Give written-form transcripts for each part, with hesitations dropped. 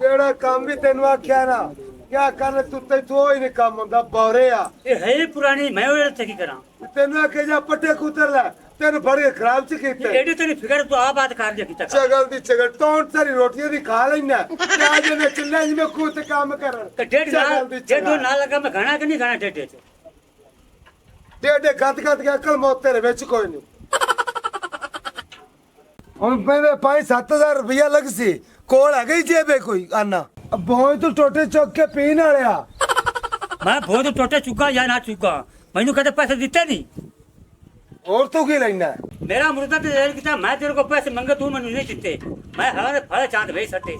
केड़ा काम भी तेन आख्या ना क्या कर तू तू ही नहीं काम होंदा बौरे आ ये है ही पुरानी मैं वो थे की करा तेन आखे जा पट्टे कुतर ला तेन बड़े खराब च कीते एडी तेरी फिकर तू आ बात कर दे की तक चगल दी चगल टोंट सारी रोटियां दी खा लेना क्या जे ने चिल्ले में कूत काम कर तो डेढ़ ना लगा मैं घना कि नहीं घना डेढ़ डेढ़ गत गत के अकल मौत तेरे विच कोई नहीं ਹੁਣ ਮੇਰੇ 5-7000 ਰੁਪਇਆ ਲੱਗ ਸੀ ਕੋਲ ਹੈ ਗਈ ਜੇਬੇ ਕੋਈ ਆਨਾ ਬੋਏ ਤੂੰ ਟੋਟੇ ਚੁੱਕ ਕੇ ਪੀਣ ਵਾਲਿਆ मैं बहुत टोटे चुका या ना चुका मैंने कहते पैसे दिते नहीं और तू की लेना मेरा मुर्दा तो जेल की था मैं तेरे को पैसे मंगे तू मैंने नहीं दिते मैं हमारे फले चांद भेज सटे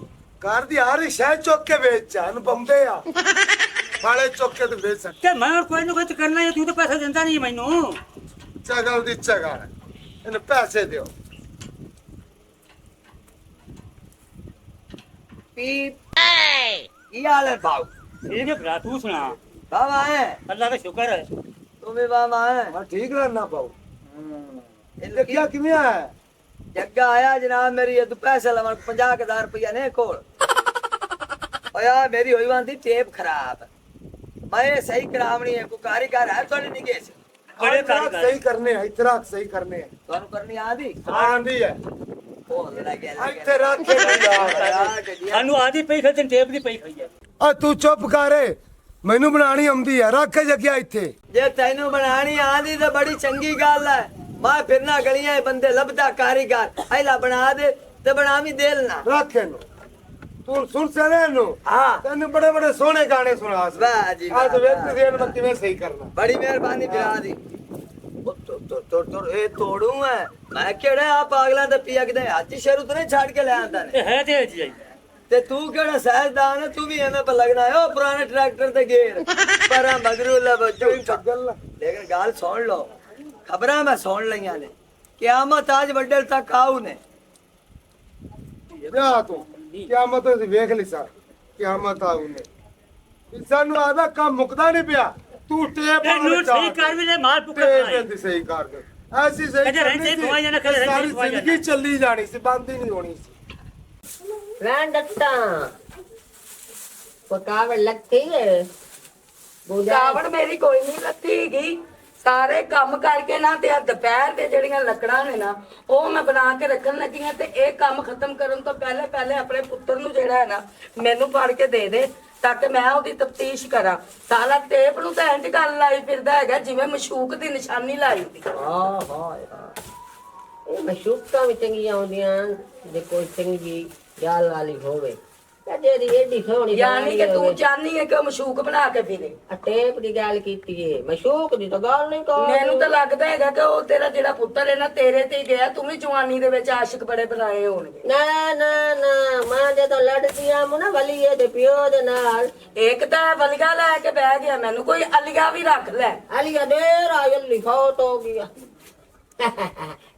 घर दी हर शहर चुक के बेच जान बंबे आ फाले चुक के तो बेच सकते ते मैं और कोई ना कोई तो करना है तू तो पैसा देता नहीं मैनू चगल दी चगल इन्हें पैसे दियो की हाल है भाव ठीक है भरा तू सुना बाबा है अल्लाह का शुक्र है तू भी बाबा है हाँ ठीक रहना पाओ इन्हें क्या किमें है जग्गा आया जनाब मेरी ये तो पैसे लवन 50,000 रुपया ने कोल ओ यार मेरी होई वांदी टेप खराब मैं सही करावनी है को कारीगर है थोड़ी निगे से बड़े इतराक सही करने हैं इतराक सही करने हैं तोनु करनी आदी आंधी है बोल लगे ਇੱਥੇ ਰੱਖ ਕੇ ਨਹੀਂ ਜਾ अनु आधी पई खाते टेप नहीं पई खाई है ਆ ਤੂੰ ਚੁੱਪ ਕਰ ਮੈਨੂੰ ਬਣਾਣੀ ਆਉਂਦੀ ਆ ਰੱਖ ਕੇ ਜਗਿਆ ਇੱਥੇ ਜੇ ਤੈਨੂੰ ਬਣਾਣੀ ਆਦੀ ਤਾਂ ਬੜੀ ਚੰਗੀ ਗੱਲ ਹੈ ਮੈਂ ਫਿਰਨਾ ਗਲੀਆਂ ਬੰਦੇ ਲੱਭਦਾ ਕਾਰੀਗਰ ਐਲਾ ਬਣਾ ਦੇ ਤੇ ਬਣਾਵੀ ਦੇ ਲੈਣਾ ਰੱਖ ਇਹਨੂੰ ਤੂੰ ਸੁਣ ਸਣੇ ਨੂੰ ਹਾਂ ਤੈਨੂੰ ਬੜੇ ਬੜੇ ਸੋਹਣੇ ਗਾਣੇ ਸੁਣਾ ਸੀ ਵਾਹ ਜੀ ਅੱਜ ਵੇਖ ਤੇ ਦੇਣ ਮੈਂ ਕਿਵੇਂ ਸਹੀ ਕਰਨਾ बड़ी मेहरबानी बिरा दी ए तोड़ू है मैं केड़े आ पागला ते पिया किते हज शरू तो नहीं छाड़ के ले आंदा ने ये है ते जी ते तू केड़ा सहजदान है तू भी एमे पर लगना है ओ पुराने ट्रैक्टर ते गेर परा मगरू ला बच्चो ਚੱਗਲ लेकिन गाल सुन लो खबरां मैं सुन लईयां ने कियामत आज वड्डे तक आऊ ने ਵਿਆਹ ਤੋਂ ਕਿਆਮਤ ਅਸੀਂ ਵੇਖ ਲਈ ਸਾ ਕਿਆਮਤ ਆਉਨੇ ਸਾਨੂੰ ਆਦਾ ਕੰਮ ਮੁਕਦਾ ਨਹੀਂ ਪਿਆ ਤੂੰ ਟੇਪ नू ठीक कर भी ले माल पुका ਟੇਪ ਦੀ ਸਹੀ ਕਰ ਦੇ ਐਸੀ ਸਹੀ ਕਦੇ ਰਹਿੰਦੇ ਕਰਨੀ ਸੀ, ਦਵਾਈਆਂ ਨਾ ਕਦੇ ਰਹਿੰਦੇ ਸਾਰੀ ਦਵਾਈਆਂ ਜ਼ਿੰਦਗੀ ਚੱਲੀ ਜਾਣੀ ਸੀ ਬੰਦ ਹੀ ਨਹੀਂ ਹੋਣੀ ਸੀ डट्टा पकावट लगती है ਕਾਵੜ ਮੇਰੀ ਕੋਈ ਨਹੀਂ ਲੱਥੀਗੀ ਸਾਰੇ ਕੰਮ ਕਰਕੇ ਨਾ ਤੇ ਆ ਦੁਪਹਿਰ ਦੇ ਜਿਹੜੀਆਂ ਲੱਕੜਾਂ ਨੇ ਨਾ ਉਹ ਮੈਂ ਬਣਾ ਕੇ ਰੱਖਣ ਲੱਗੀ ਹਾਂ ਤੇ ਇਹ ਕੰਮ ਖਤਮ ਕਰਨ ਤੋਂ ਪਹਿਲੇ ਪਹਿਲੇ ਆਪਣੇ ਪੁੱਤਰ ਨੂੰ ਜਿਹੜਾ ਹੈ ਨਾ ਮੈਨੂੰ ਫੜ ਕੇ ਦੇ ਦੇ ਤਾਂ ਕਿ ਮੈਂ ਉਹਦੀ ਤਫਤੀਸ਼ ਕਰਾਂ ਸਾਲਾ ਟੇਪ ਨੂੰ ਤਾਂ ਇੰਜ ਗੱਲ ਲਾਈ ਫਿਰਦਾ ਹੈਗਾ ਜਿਵੇਂ ਮਸ਼ੂਕ ਦੀ ਨਿਸ਼ਾਨੀ ਲਾਈ ਹੁੰਦੀ ਇਹ ਮਸ਼ੂਕਾਂ ਵੀ ਚੰਗੀਆਂ ਹੁੰਦੀਆਂ ਜੇ ਕੋਈ ਚੰਗੀ ਗੱਲ ਵਾਲੀ ਹੋਵੇ ਤੇ ਜਿਹੜੀ ਏਡੀ ਸੋਹਣੀ ਯਾਨੀ ਕਿ ਤੂੰ ਚਾਹਨੀ ਹੈ ਕਿ ਉਹ ਮਸ਼ੂਕ ਬਣਾ ਕੇ ਫਿਰੇ ਟੇਪ ਦੀ ਗੱਲ ਕੀਤੀ ਏ ਮਸ਼ੂਕ ਦੀ ਤਾਂ ਗੱਲ ਨਹੀਂ ਕਰ ਮੈਨੂੰ ਤਾਂ ਲੱਗਦਾ ਹੈਗਾ ਕਿ ਉਹ ਤੇਰਾ ਜਿਹੜਾ ਪੁੱਤਰ ਹੈ ਨਾ ਤੇਰੇ ਤੇ ਹੀ ਗਿਆ ਤੂੰ ਵੀ ਜਵਾਨੀ ਦੇ ਵਿੱਚ ਆਸ਼ਿਕ ਬੜੇ ਬਣਾਏ ਹੋਣਗੇ ਨਾ ਨਾ ਨਾ ਮਾਂ ਜਦੋਂ ਲੜਦੀਆਂ ਮੁੰ ਨਾ ਵਲੀਏ ਦੇ ਪਿਓ ਦੇ ਨਾਲ ਇੱਕ ਤਾਂ ਬਲਗਾ ਲੈ ਕੇ ਬਹਿ ਗਿਆ ਮੈਨੂੰ ਕੋਈ ਅਲੀਆ ਵੀ ਰੱਖ ਲੈ ਅਲੀਆ ਦੇਰ ਆਇਲ ਲਿਖਾਉ ਹੋ ਗਿਆ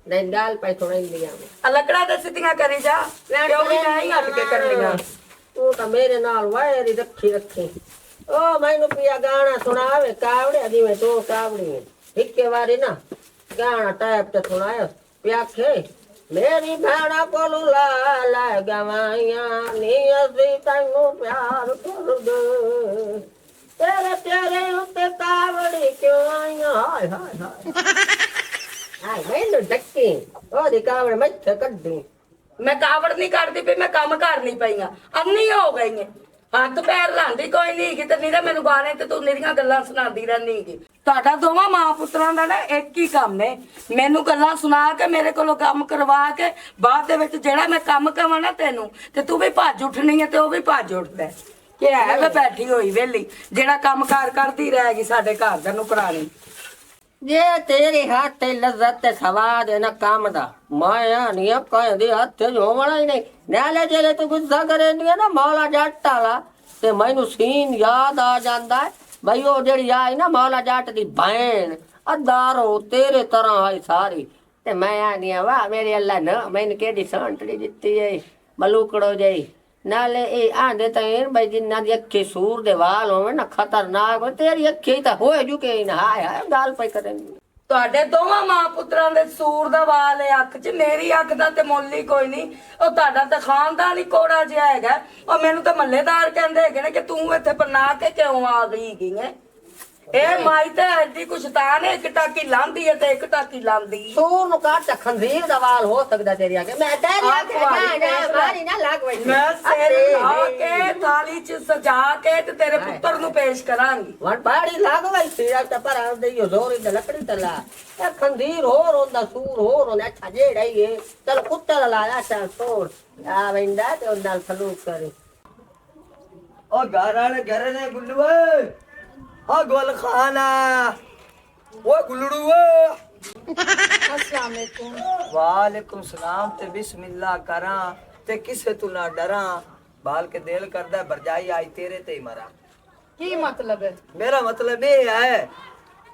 ਨਹੀਂ ਗੱਲ ਪੈ ਥੋੜਾ ਇੰਡੀਆ में ਆ ਲੱਕੜਾਂ ਤੇ ਸਿੱਧੀਆਂ ਕਰੀ ਜਾ ਕਿਉਂ ਵੀ ਨਹੀਂ ਹੱਟ ਕੇ ਕਰਨੀਆਂ ਤੂੰ ਤਾਂ ਮੇਰੇ ਨਾਲ ਵਾਇਰ ਹੀ ਰੱਖੀ ਉਹ ਮੈਨੂੰ ਪਿਆ ਗਾਣਾ ਸੁਣਾਵੇ ਕਾਵੜੇ ਜਿਵੇਂ ਤੂੰ ਕਾਵੜੀ ਇੱਕੇ ਵਾਰੀ ਨਾ ਗਾਣਾ ਟੈਪ ਤੇ ਸੁਣਾਇਆ ਪਿਆਖੇ ਮੇਰੀ ਭੈਣਾ ਕੋਲ ਲਾ ਲਾ ਗਵਾਈਆਂ ਨੀ ਅਸੀਂ ਤੈਨੂੰ ਪਿਆਰ ਕਰਦੇ ਤੇਰੇ ਤੇਰੇ ਉੱਤੇ ਕਾਵੜੀ ਕਿਉਂ ਆਈਆਂ ਹਾਏ ਹਾਏ ਹਾਏ ਮੈਨੂੰ ਡੱਕੀ ਉਹਦੀ ਕਾਵੜ ਮੈਥੇ ਕੱਢੀ ਮੈਂ ਕਾਵੜ ਨਹੀਂ ਕਰਦੀ ਪਈ ਮੈਂ ਕੰਮ ਕਰਨੀ ਪਈਆਂ ਅੰਨੀ ਹੋ ਗਈ ਏ ਹੱਥ ਪੈਰ ਲਾਂਦੀ ਕੋਈ ਨਹੀਂ ਕਿਤੇ ਨਹੀਂ ਤਾਂ ਮੈਨੂੰ ਗਾਣੇ ਤੇ ਤੂੰ ਨਿਰੀਆਂ ਗੱਲਾਂ ਸੁਣਾਉਂਦੀ ਰਹਿੰਦੀ ਗੀ ਤੁਹਾਡਾ ਦੋਵਾਂ ਮਾਂ ਪੁੱਤਰਾਂ ਦਾ ਨਾ ਇੱਕ ਹੀ ਕੰਮ ਨੇ ਮੈਨੂੰ ਗੱਲਾਂ ਸੁਣਾ ਕੇ ਮੇਰੇ ਕੋਲੋਂ ਕੰਮ ਕਰਵਾ ਕੇ ਬਾਅਦ ਦੇ ਵਿੱਚ ਜਿਹੜਾ ਮੈਂ ਕੰਮ ਕਵਾਂ ਨਾ ਤੈਨੂੰ ਤੇ ਤੂੰ ਵੀ ਭੱਜ ਉੱਠਣੀ ਹੈ ਤੇ ਉਹ ਵੀ ਭੱਜ ਉੱਠਦਾ ਕਿ ਹੈ ਵੇ ਬੈਠੀ ਹੋਈ ਵੇਲੀ ਜਿਹੜਾ ਕੰਮ ਕਾਰ ਕਰਦੀ ਰਹਿ ਗਈ ਸਾਡੇ ਘਰ ਦਾ ਨੁਕਰਾਣੀ ਜੇ ਤੇਰੇ ਹੱਥ ਤੇ ਲਜ਼ਤ ਤੇ ਸਵਾਦ ਹੈ ਨਾ ਕੰਮ ਦਾ ਮਾਇਆ ਨਹੀਂ ਕਹਿੰਦੇ ਹੱਥ ਜੋ ਵਾਲਾ ਹੀ ਨਹੀਂ ਨਾਲੇ ਜਿਹੜੇ ਤੂੰ ਗੁੱਸਾ ਕਰੇਂਦੀ ਹੈ ਨਾ ਮੌਲਾ ਜੱਟ ਵਾਲਾ ਤੇ ਮੈਨੂੰ ਸੀਨ ਯਾਦ ਆ ਜਾਂਦਾ ਹੈ ਬਈ ਉਹ ਜਿਹੜੀ ਆਈ ਨਾ ਮੌਲਾ ਜੱਟ ਦੀ ਭੈਣ ਅਦਾਰੋ ਤੇਰੇ ਤਰ੍ਹਾਂ ਆਈ ਸਾਰੀ ਤੇ ਮੈਂ ਆਨੀ ਆ ਵਾਹ ਮੇਰੇ ਅੱਲਾ ਨਾ ਮੈਨੂੰ ਕਿਹੜੀ ਸੰਟੜੀ ਦਿੱਤੀ ਹੈ ਮਲੂਕੜੋ ਜਈ ਨਾਲੇ ਇਹ ਆਂਦੇ ਤਾਂ ਇਹ ਬਈ ਜਿੰਨਾ ਦੀ ਅੱਖੀ ਸੂਰ ਦੇ ਵਾਲ ਹੋਵੇ ਨਾ ਖਤਰਨਾਕ ਹੋਵੇ ਤੇਰੀ ਅੱਖੀ ਤਾਂ ਹੋਏ ਜੂ ਕਿ ਨਾ ਹਾਏ ਹਾਏ ਗੱਲ ਪਈ ਕਰਨ ਤੁਹਾਡੇ ਦੋਵਾਂ ਮਾਂ ਪੁੱਤਰਾਂ ਦੇ ਸੂਰ ਦਾ ਵਾਲ ਹੈ ਅੱਖ 'ਚ, ਮੇਰੀ ਅੱਖ ਦਾ ਤੇ ਮੁੱਲ ਹੀ ਕੋਈ ਨਹੀਂ। ਉਹ ਤੁਹਾਡਾ ਤਾਂ ਖਾਨਦਾਨ ਹੀ ਕੋੜਾ ਜਿਹਾ ਹੈਗਾ। ਉਹ ਮੈਨੂੰ ਤਾਂ ਮਹੱਲੇਦਾਰ ਕਹਿੰਦੇ ਹੈਗੇ ਨੇ ਕਿ ਤੂੰ ਇੱਥੇ ਬਣਾ ਕੇ ਕਿਉਂ ਆ ਗਈ ਹੈਗੀ ਹੈ। ਇਹ ਮਾਈ ਤਾਂ ਐਡੀ ਕੁਛ ਤਾਂ ਨੇ, ਇੱਕ ਟਾਕੀ ਲਾਂਦੀ ਹੈ ਤੇ ਇੱਕ ਟਾਕੀ ਲਾਂਦੀ। ਸੂਰ ਨੂੰ ਕੱਟ ਖੰਜ਼ੀਰ ਦਾ ਵਾਲ ਹੋ ਸਕਦਾ ਤੇਰੀ ਅੱਗੇ। ਮੈਂ ਡਰ ਲੱਗ ਮਾਰੀ ਨਾ ਲੱਗ ਵਈ। ਮੈਂ ਸਿਰ ਲਾ ਕੇ ਥਾਲੀ 'ਚ ਸਜਾ ਕੇ ਤੇ ਤੇਰੇ ਪੁੱਤਰ ਨੂੰ ਪੇਸ਼ ਕਰਾਂਗੀ। ਵਣ ਬਾੜੀ ਲੱਗ ਵਈ ਤੇਰਾ ਤਾਂ ਪਰ ਆ ਦੇਈਓ ਜ਼ੋਰ ਦੀ ਲੱਕੜੀ ਤੇ ਲਾ। ਇਹ ਖੰਜ਼ੀਰ ਹੋਰ ਹੁੰਦਾ, ਸੂਰ ਹੋਰ ਹੁੰਦਾ। ਅੱਛਾ ਜਿਹੜਾ ਹੀ ਹੈ ਚਲ ਕੁੱਤਾ ਲਾਇਆ ਚੱਲ ਤੋੜ ਆ ਵੰਦਾ ਤੇ ਉਹ ਨਾਲ ਸਲੂਕ ਕਰੇ। ਉਹ ਘਰ ਵਾਲੇ ਘਰੇ ਨੇ ਗੁੱਲੂ ਓਏ, ਆ ਗੁਲ ਖਾਨਾ ਓਏ ਗੁੱਲੜੂ ਓਏ। अस्सलाम वालेकुम। वालेकुम सलाम। ते बिस्मिल्लाह करा ते किसे तू ना डरा, बाल के दिल करदा बरजाई आई तेरे ते ही मरा। की मतलब है मेरा मतलब ये है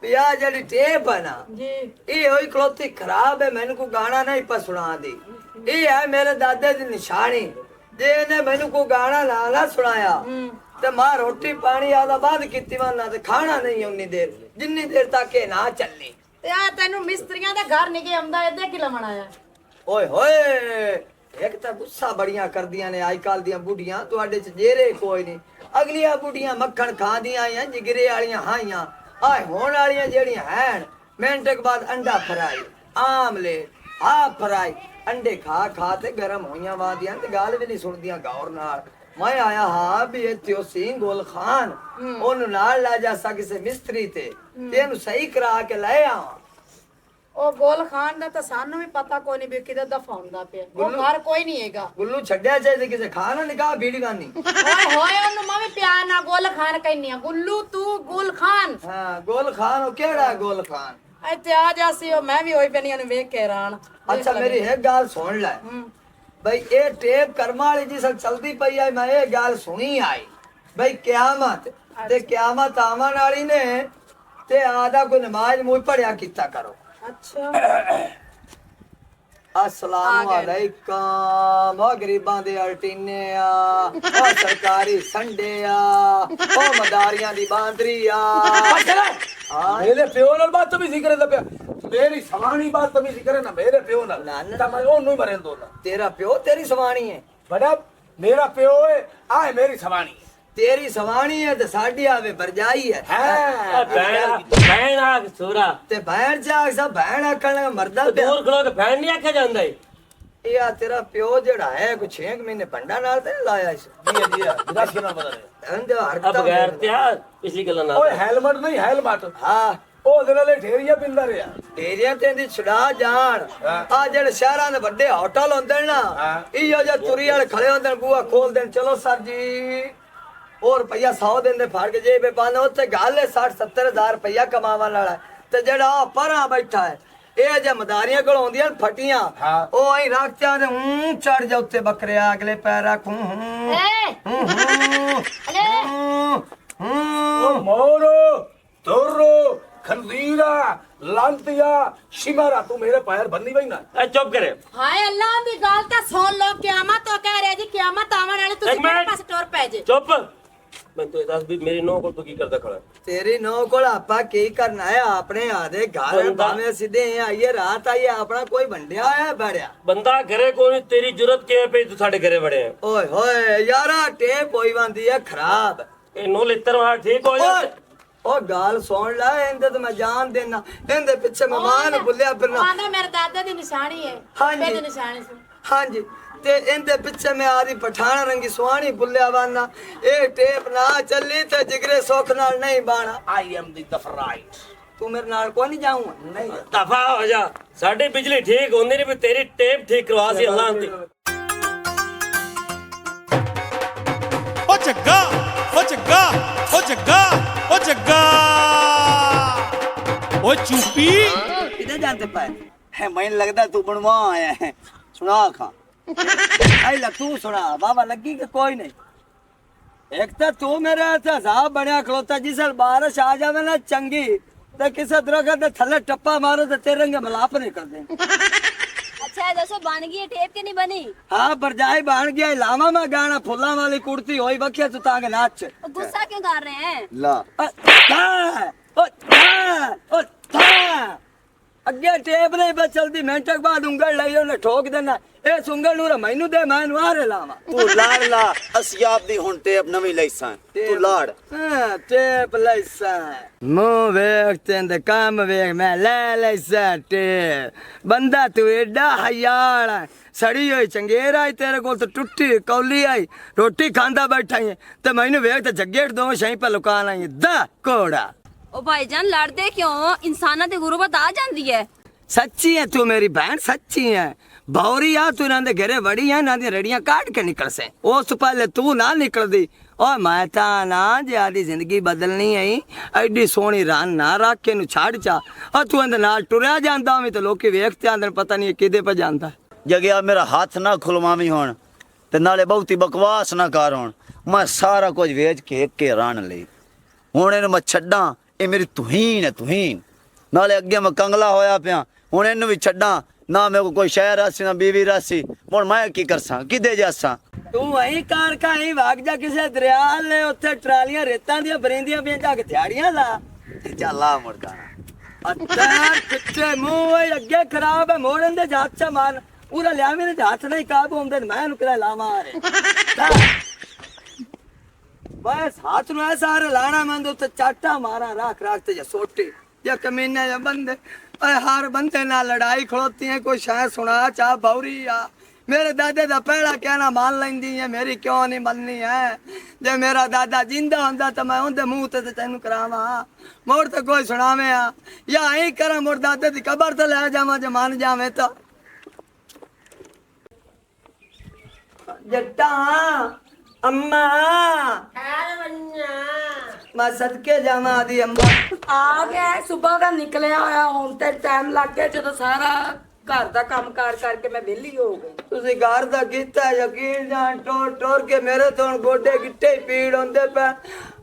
भी आ जड़ी टेप है ना, जी? ये होई खलोती खराब है, मैनू को गाना नहीं पर सुना दी। ये है मेरे दादे दी निशानी, जे ने मैनू को गाना ना सुनाया ते मां रोटी पानी आदा बाद कीती वना ते खाना नहीं उन्नी देर जिन्नी देर तक ये ना चलनी। ते आ तेनू मिस्त्रियां दे घर निके आंदा एदे कि लमण आया? ओए होए, एक तो गुस्सा बड़ियां कर दियां ने आजकल दियां बुढ़ियां, तुहाडे च जेरे कोई नहीं। अगलियां बुढ़ियां मक्खन खांदियां आईयां, जिगरे वालियां हाइयां, आए होण वालियां जेड़ियां हैन मिनट के बाद अंडा फ्राई, आमलेट, हाफ फ्राई, अंडे खा खा ते गरम होइयां वादियां ते गाल भी नहीं सुनदियां गौर नाल। मैं आया हाँ भी इत्थे ओ सिंह गुल खान ओनू नाल ला जा सा किसे मिस्त्री ते एनू सही करा के ले आवां। ओ गोल खान दा ਤਾਂ ਸਾਨੂੰ ਵੀ ਪਤਾ ਕੋਈ ਨਹੀਂ ਵੀ ਕਿਤੇ ਦਫਾ ਹੁੰਦਾ ਪਿਆ। ਉਹ ਘਰ ਕੋਈ ਨਹੀਂ ਹੈਗਾ। ਗੁੱਲੂ ਛੱਡਿਆ ਚਾਹੀਦਾ ਕਿਸੇ ਖਾਣਾ ਨਿਕਾਹ ਬੀੜੀ ਗਾਨੀ। ਓਏ ਹੋਏ ਉਹਨੂੰ ਮੈਂ ਵੀ ਪਿਆਰ ਨਾਲ ਗੋਲ ਖਾਨ ਕਹਿੰਨੀ ਆ। ਗੁੱਲੂ ਤੂੰ ਗੁਲ ਖਾਨ। ਹਾਂ ਗੋਲ ਖਾਨ ਉਹ ਕਿਹੜਾ ਗੋਲ ਖਾਨ? ਇੱਥੇ ਆ ਜਾਸੀ ਉਹ ਮੈਂ ਵੀ ਹੋਈ ਪੈਣੀ ਨੂੰ ਵੇਖ ਕੇ ਹੈਰਾਨ। अच्छा मेरी एक गाल सुन ले भाई, ये टेप कर्मा वाली जिस चलती पई है, मैं ये गाल सुनी आई भाई क्यामत ते क्यामत आवन वाली ने ते आदा कोई नमाज मुझ पढ़िया कीता करो। अच्छा अस्सलाम वालेकुम। ओ गरीबां दे अल्टीने आ, ओ सरकारी संडे आ, ओ मदारियां दी बांदरी आ। मेरे प्यो नाल बात भी जिक्र दा पिया, मेरी सवानी बात भी जिक्र ना मेरे प्यो नाल ना, ना। ता मैं ओनू ही मरें दो ना। तेरा प्यो तेरी सवानी है, बड़ा मेरा प्यो है, आए मेरी सवानी तेरी सवानी है ते साडी आवे बरजाई है। है। ਭੈਣ ਆ ਸੋਰਾ ते भैन जाग सब भैन आखण लगा मरदा पिया। ਦੂਰ ਖਲੋ ਕੇ ਭੈਣ ਨਹੀਂ ਆਖਿਆ ਜਾਂਦਾ ਏ। ਇਹ ਆ ਤੇਰਾ ਪਿਓ ਜਿਹੜਾ ਹੈ ਕੋਈ 6 ਮਹੀਨੇ ਪੰਡਾ ਨਾਲ ਤੇ ਨੀ ਲਾਇਆ ਇਸ जी जी दस के ना बता रहे ਇਹਦੇ ਆ ਹਰਕਤਾਂ ਬਗੈਰ ਤੇ ਆ ਇਸੀ ਗੱਲਾਂ ਨਾਲ ओए हेलमेट नहीं हेलमेट ਹਾਂ ਉਹ ਦਿਨ ਵਾਲੇ ਢੇਰੀਆ ਪਿੰਦਾ ਰਿਹਾ ਏਰੀਆ ਤੇ ਦੀ ਛੁਡਾ ਜਾਣ। ਆ ਜਿਹੜੇ ਸ਼ਹਿਰਾਂ ਦੇ ਵੱਡੇ ਹੋਟਲ ਹੁੰਦੇ ਨੇ ਨਾ, ਇਹੋ ਜਿਹਾ ਤੁਰੀ ਵਾਲੇ ਖੜੇ ਹੁੰਦੇ ਨੇ, ਬੂਆ ਖੋਲ ਦੇਣ, ਚਲੋ ਸਰ ਜੀ ਉਹ ਰੁਪਈਆ 100 ਦਿਨ ਦੇ ਫੜ ਕੇ ਜੇਬੇ ਪਾਉਂਦੇ, ਉੱਥੇ ਗੱਲ ਹੈ 60-70 ਹਜ਼ਾਰ ਰੁਪਈਆ ਕਮਾਉਣ ਵਾਲਾ। ਤੇ ਜਿਹੜਾ ਪਰਾਂ ਬੈਠਾ ਹੈ ਇਹ ਜੇ ਮਦਾਰੀਆਂ ਕੋਲ ਆਉਂਦੀਆਂ ਫਟੀਆਂ, ਉਹ ਐਂ ਰੱਖਿਆ ਤੇ ਚੜ ਜਾ ਉੱਤੇ ਬੱਕਰਿਆ, ਅਗਲੇ ਪੈਰ ਰੱਖੂ ਉਹ ਮੋਰੋ ਤੋਰੋ खंजीरा लांतिया शिमारा तू मेरे पैर बननी वही ना। ਐ ਚੁੱਪ ਕਰੇ। ਹਾਏ ਅੱਲਾ ਦੀ ਗੱਲ ਤਾਂ ਸੁਣ ਲੋ। ਕਿਆਮਤ ਤੋਂ ਕਹਿ ਰਿਹਾ ਜੀ, ਕਿਆਮਤ ਆਉਣ ਵਾਲੀ, ਤੁਸੀਂ ਕਿਹੜੇ ਪਾਸੇ ਟੁਰ ਪੈ ਜੇ? ਚੁੱਪ। ਮੈਂ ਤੂੰ ਦੱਸ ਵੀ ਮੇਰੀ ਨੌ ਕੋਲ ਤੂੰ ਕੀ ਕਰਦਾ ਖੜਾ? तेरी नौ को आपा की करना है अपने आधे घर भावे सीधे आइए रात आइए अपना कोई बंडिया है बड़िया ਬੰਦਾ ਘਰੇ ਕੋਈ ਨਹੀਂ, ਤੇਰੀ ਜ਼ਰੂਰਤ ਕਿਵੇਂ ਪਈ ਤੂੰ ਸਾਡੇ ਘਰੇ ਵੜੇ ਆ? ओए होए यारा टेप होई बंदी है खराब। ਇਹ ਨੋ ਲਿੱਤਰ ਵਾਲਾ ਠੀਕ ਹੋ ਜਾ। ओ गाल सुन ला इंदे तो मैं जान देना इंदे पीछे मेहमान बुलिया फिरना। ਆਂਦਾ ਮੇਰੇ ਦਾਦੇ ਦੀ ਨਿਸ਼ਾਨੀ ਹੈ। ਹਾਂਜੀ। ਇਹਦੀ ਨਿਸ਼ਾਨੀ ਸੀ। हाँ जी ते इंदे पीछे में आदि पठान रंगी सुहानी बुलिया वाना ए टेप ना चली ते जिगरे सोख नाल नहीं बाना। I am the right. तू मेरे नाल को नहीं जाऊंगा नहीं ਦਫਾ ਹੋ ਜਾ। ਸਾਡੀ ਬਿਜਲੀ ਠੀਕ ਹੁੰਦੀ ਨਹੀਂ, ਵੀ ਤੇਰੀ ਟੇਪ ਠੀਕ ਕਰਵਾ ਸੀ ਅੱਲਾਹ ਦੀ। ਓ ਜੱਗਾ ਓ ਜੱਗਾ ਓ ਜੱਗਾ ਓ ਜੱਗਾ ਓ ਚੁੱਪੀ किधर जानते पाए है मैंने लगता तू बनवा आया है सुना खा आई ला तू सुना बाबा लगी कि कोई नहीं। एक तो तू मेरे ऐसे साहब बनया खलोता जिस बारिश आ जावे ना चंगी तो किसी दरख्त के थल्ले टप्पा मारो तो तेरे रंगे मिलाप नहीं कर दे। अच्छा दसो बन गई टेप के नहीं बनी? हाँ बरजाई बन गया लावा में गाना फुल्ला वाली कुर्ती होई बखिया तू तांगे नाच गुस्सा क्यों कर रहे हैं? ला ਅੱਗੇ ਟੇਪ ਨਹੀਂ ਬਸ ਚਲਦੀ ਮਿੰਟ ਬਾਅਦ ਉਂਗਲ ਲਈ ਉਹਨੇ ਠੋਕ ਦੇਣਾ ਇਹ ਸੁੰਗਲ ਨੂੰ ਮੈਨੂੰ ਦੇ ਮੈਂ ਨਵਾਰੇ ਲਾਵਾਂ ਤੂੰ ਲਾੜ ਲਾ ਅਸੀਂ ਆਪ ਦੀ ਹੁਣ ਟੇਪ ਨਵੀਂ ਲਈਸਾਂ ਤੂੰ ਲਾੜ ਹਾਂ ਟੇਪ ਲਈਸਾਂ ਮੂੰਹ ਵੇਖ ਤੇ ਕੰਮ ਵੇਖ ਮੈਂ ਲੈ ਲਈਸਾਂ ਟੇਪ ਬੰਦਾ ਤੂੰ ਏਡਾ ਹਯਾਲ ਹੈ ਸੜੀ ਹੋਈ ਚੰਗੇਰ ਆਈ ਤੇਰੇ ਕੋਲ ਤਾਂ ਟੁੱਟੀ ਕੌਲੀ ਆਈ ਰੋਟੀ ਖਾਂਦਾ ਬੈਠਾ ਹੀ ਤੇ ਮੈਨੂੰ ਵੇਖ ਤੇ ਜੱਗੇ ਦੋ ਸ਼ਹੀਂ ਪੇ ਲੁਕਾਨ ਆਈ ਦਾ ਕੋੜਾ ओ भाईजान लड़ते क्यों इंसाना ते गुरुबत आ जाती है सच्ची है तू मेरी बहन सच्ची है भौरी आ तू इन्होंने घरे वड़ी है ना रड़ियां काट के निकल से उस पहले तू ना निकल दी और मैं ता ना जे आदी जिंदगी बदलनी है एडी सोहनी रान ना रख के नु छाड़ चा और तू अंदर नाल टुरया जांदा मैं तो लोग वेखते अंदर पता नहीं किदे पे जांदा जगह मेरा हाथ ना खुलवावी होन ते नाले बहुती बकवास ना कर होन मैं सारा कुछ वेच के एक के रान ली हुण इन्हू मैं छड्डा ਇਹ ਮੇਰੀ ਤੁਹੀਨ ਹੈ ਤੁਹੀਨ ਨਾਲੇ ਅੱਗੇ ਮੈਂ ਕੰਗਲਾ ਹੋਇਆ ਪਿਆ ਹੁਣ ਇਹਨੂੰ ਵੀ ਛੱਡਾਂ ਨਾ ਮੇਰੇ ਕੋ ਕੋਈ ਸ਼ਹਿਰ ਰਾਸੀ ਨਾ ਬੀਵੀ ਰਾਸੀ ਹੁਣ ਮੈਂ ਕੀ ਕਰਸਾਂ ਕਿਦੇ ਜਾਸਾਂ ਤੂੰ ਅਹੀਂ ਕਾਰ ਕਾਹੀਂ ਵਾਗ ਜਾ ਕਿਸੇ ਦਰਿਆ ਲੈ ਉੱਥੇ ਟਰਾਲੀਆਂ ਰੇਤਾਂ ਦੀਆਂ ਬਰਿੰਦੀਆਂ ਪਈਆਂ ਜਾ ਕੇ ਦਿਹਾੜੀਆਂ ਲਾ ਤੇ ਚੱਲ ਆ ਮੁਰਗਾ ਅੱਛਾ ਕਿੱਥੇ ਮੂੰਹ ਓਏ ਅੱਗੇ ਖਰਾਬ ਹੈ ਮੋੜਨ ਦੇ ਹੱਥ ਚ ਮਾਰ ਉਹਦਾ ਲਿਆ ਮੇਰੇ ਹੱਥ ਨਹੀਂ ਕਾਬੂ ਹੁੰਦੇ ਮੈਂ ਇਹਨੂੰ ਕਿਹੜਾ ਲਾਵਾਂ ਰੇ बस हाथ नु ऐसा लाना मन तो चाटा मारा राख राखते जा सोटी या कमीने या बंदे हर बंदे ना लड़ाई खड़ोती है कोई शायद सुना चाह भौरी या मेरे दादे दा पहला कहना मान लेंदी है मेरी क्यों नहीं मननी है जे मेरा दादा जिंदा होंदा तो मैं उनके मुंह ते तेन करावा मोड़ तो कोई सुनावे या यही करा मोड़ दादे दी कबर तो ले जावा जे मान जावे तो जट्टा अम्मा मैं सदके जावा आदि अम्मा ਆ ਗਿਆ ਸਵੇਰ ਦਾ ਨਿਕਲਿਆ ਹੋਇਆ ਹੁਣ ਤੇ ਟਾਈਮ ਲੱਗ ਗਿਆ ਜਦੋਂ ਸਾਰਾ ਘਰ ਦਾ ਕੰਮ ਕਾਰ ਕਰਕੇ ਮੈਂ ਵਿਹਲੀ ਹੋ ਗਈ ਤੁਸੀਂ ਘਰ ਦਾ ਕੀਤਾ ਯਕੀਨ ਜਾਣ ਟੋਰ ਟੋਰ ਕੇ ਮੇਰੇ ਤੋਂ ਗੋਡੇ ਗਿੱਟੇ ਪੀੜ ਹੁੰਦੇ ਪੈ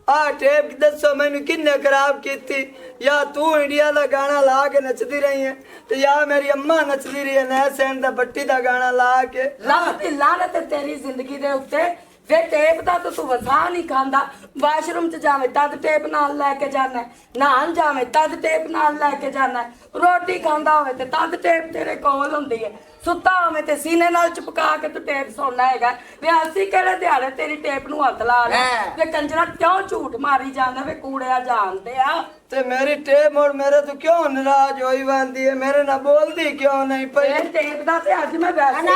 ਆ ਟੇਪ ਦੱਸੋ ਮੈਨੂੰ ਕਿੰਨੇ ਖਰਾਬ ਕੀਤੀ या तू इंडिया ਦਾ ਗਾਣਾ ਲਾ ਕੇ ਨੱਚਦੀ ਰਹੀ ਹੈ ਤੇ या ਮੇਰੀ ਅੰਮਾ ਨੱਚਦੀ ਰਹੀ ਹੈ ਨੈ ਸੈਨ ਦਾ ਬੱਟੀ ਦਾ ਗਾਣਾ ਲਾ ਕੇ ਰੱਬ ਦੀ ਲਾਨਤ ਹੈ ਤੇਰੀ ਜ਼ਿੰਦਗੀ ਦੇ ਉੱਤੇ ਵੇ ਟੇਪ ਦਾ ਤੂੰ ਵਸਾ ਨਹੀਂ ਖਾਂਦਾ ਵਾਸ਼ਰੂਮ 'ਚ ਜਾਵੇਂ ਤਦ ਟੇਪ ਨਾਲ ਲੈ ਕੇ ਜਾਣਾ ਨਹਾਣ ਜਾਵੇਂ ਤਦ ਟੇਪ ਨਾਲ ਲੈ ਕੇ ਜਾਣਾ ਰੋਟੀ ਖਾਂਦਾ ਹੋਵੇ ਤੇ ਤਦ ਟੇਪ ਤੇਰੇ ਕੋਲ ਹੁੰਦੀ ਹੈ ਸੁੱਤਾ ਹੋਵੇ ਤੇ ਸੀਨੇ ਨਾਲ ਚਿਪਕਾ ਕੇ ਤੂੰ ਟੇਪ ਸੌਣਾ ਹੈਗਾ ਵੇ ਅਸੀਂ ਕਿਹੜੇ ਦਿਹਾੜੇ ਤੇਰੀ ਟੇਪ ਨੂੰ ਹੱਥ ਲਾ ਲੈ ਵੇ ਕੰਜਰਾ ਕਿਉਂ ਝੂਠ ਮਾਰੀ ਜਾਂਦਾ ਵੇ ਕੂੜਿਆ ਜਾਣਦੇ ਆ ਤੇ ਮੇਰੀ ਟੇਪ ਔਰ ਮੇਰੇ ਤੋਂ ਕਿਉਂ ਨਾਰਾਜ਼ ਹੋਈ ਬੰਦੀ ਹੈ ਮੇਰੇ ਨਾਲ ਬੋਲਦੀ ਕਿਉਂ ਨਹੀਂ ਪਈ ਇਹ ਟੇਪ ਦਾ ਤੇ ਅੱਜ ਮੈਂ ਵੈਸੇ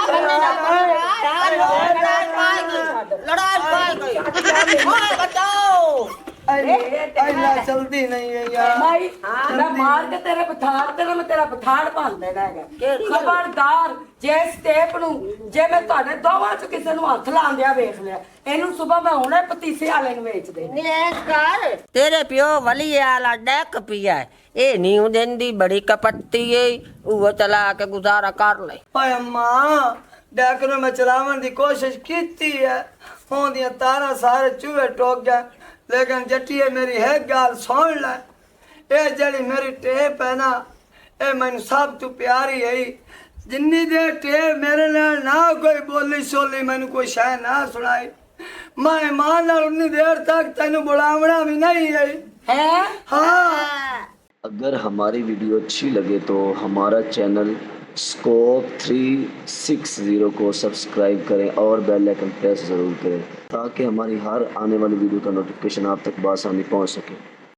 ऐना चलती नहीं है यार भाई मैं मार के तेरे पठाड़ तेरा मैं तेरा पठाड़ भन देना है खबरदार जे स्टेप नु जे मैं ਤੁਹਾਡੇ ਦੋਵਾਂ ਚ ਕਿਸੇ ਨੂੰ ਹੱਥ ਲਾਉਂਦਿਆ ਵੇਖ ਲਿਆ ਇਹਨੂੰ ਸਵੇਰ ਮੈਂ ਹੁਣੇ ਪਤੀਸੇ ਵਾਲੇ ਨੂੰ ਵੇਚ ਦੇ ਨਿਰੇਸ਼ ਕਰ ਤੇਰੇ ਪਿਓ ਵਲੀ ਵਾਲਾ ਡੈਕ ਪਿਆ ਇਹ ਨੀਉ ਦਿੰਦੀ ਬੜੀ ਕਪੱਤੀ ਏ ਉਹ ਚਲਾ ਕੇ ਗੁਜ਼ਾਰਾ ਕਰ ਲੈ ਓਏ ਅੰਮਾ ਡੈਕ ਨੂੰ ਮੈਂ ਚਲਾਉਣ ਦੀ ਕੋਸ਼ਿਸ਼ ਕੀਤੀ ਹੈ ਹੋਂਦੀਆਂ ਤਾਰਾਂ ਸਾਰੇ ਚੂਹੇ ਟੋਕ ਗਏ लेकिन जटिए मेरी है गाल सुन ले ये जड़ी मेरी टेप है ना ये मैनू सब तू प्यारी है जिन्नी देर टेप मेरे नाल ना कोई बोली सोली मैनू कोई शाय ना सुनाई मैं मां नाल उन्नी देर तक तेनू बुलावना भी नहीं है हाँ अगर हमारी वीडियो अच्छी लगे तो हमारा चैनल स्कोप 360 को सब्सक्राइब करें और बेल आइकन प्रेस ज़रूर करें ताकि हमारी हर आने वाली वीडियो का नोटिफिकेशन आप तक बआसानी पहुंच सके।